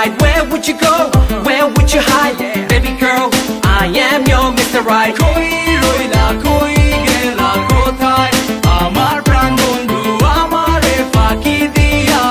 Right? Where would you go? Where would you hide? Baby girl, I am your Mr. Right. কই রইলা কই গেলা কোথায় আমার প্রাণ বন্ধু আমারে ফাঁকি দিয়া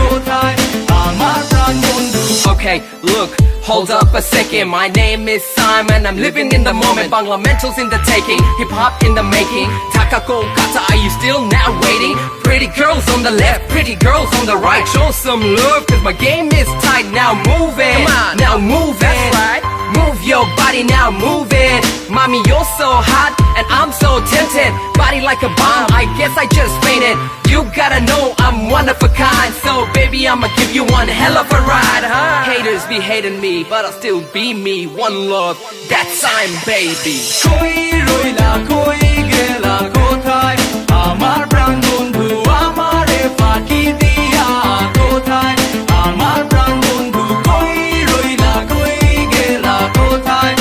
কোথায় আমার প্রাণ বন্ধু Okay, look, hold up a second. My name is Simon, I'm living in the moment. Fundamentals in the taking, hip hop in the making. Taka Kolkata, are you still now waiting? Pretty girls on the left, pretty girls on the right. Show some love, cause my game is tight. Now move it, now move it. That's right. Move your body now, move it. Mommy, you're so hot, and I'm so tempted. Body like a bomb, I guess I just fainted. You gotta know I'm one of a kind. So baby, I'ma give you one hell of a ride, huh? Haters be hating me, but I'll still be me. One love, that's I'm baby. কই রইলা কই গেলা কোথায় আমার প্রাণ বন্ধু আমারে ফাঁকি দিয়া কোথায় আমার প্রাণ বন্ধু কই রইলা কই গেলা কোথায়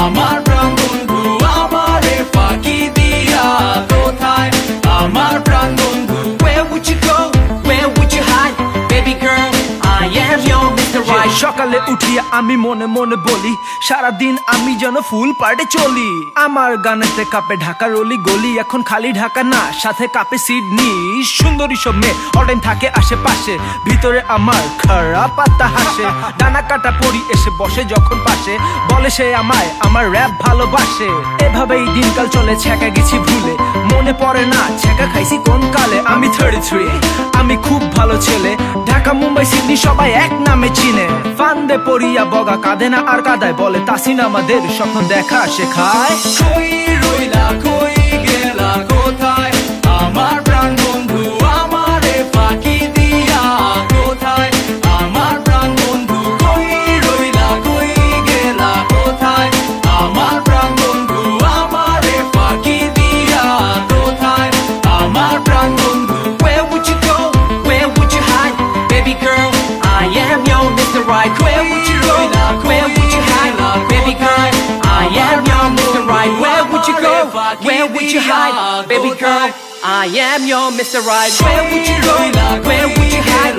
আমার প্রাণ বন্ধু আমারে ফাঁকি দিয়া কোথায় আমার প্রাণ বন্ধু Where would you go? Where would you hide? Baby girl, I am your Mr. Right. সকালে উঠিয়া আমি মনে মনে বলি সারাদিন আমি যেন ফুল পার্টে চলি আমার গানেতে কাপে ঢাকা রলি গলি এখন খালি ঢাকা না সাথে কাপে সিডনি সুন্দরী সব মেয়ে অটাইম থাকে আশেপাশে ভিতরে আমার খারাপ পাত্তা হাসে ডানা কাটা পরি এসে বসে যখন পাশে বলে সে আমায় আমার র‍্যাপ ভালোবাসে এভাবেই দিনকাল চলে ছ্যাঁকা গেছি ভুলে মনে পড়ে না ছ্যাঁকা খাইছি কোন কালে আমি 33 আমি খুব ভালো ছেলে ঢাকা মুম্বাই সিডনি সবাই এক নামে চিনে ফান্দে পড়িয়া বগা কাঁদে না আর কাদায় বলে তাসিন আমাদের স্বপ্ন দেখা শেখায় কই রইলা কই গেলা কোথায় আমার প্রাণ বন্ধু আমারে ফাঁকি দিয়া কোথায় আমার প্রাণ বন্ধু কই রইলা কই গেলা কোথায় আমার প্রাণ বন্ধু আমারে ফাঁকি দিয়া কোথায় আমার প্রাণ বন্ধু Where would you go? Where would you hide? Baby girl, I am your Mr. Right. Where would you go? Where would you hide? Baby girl, I am your Mr. Right. Where would you go? Where would you hide? Baby girl, I am your Mr. Right. Where would you go? Where would you hide?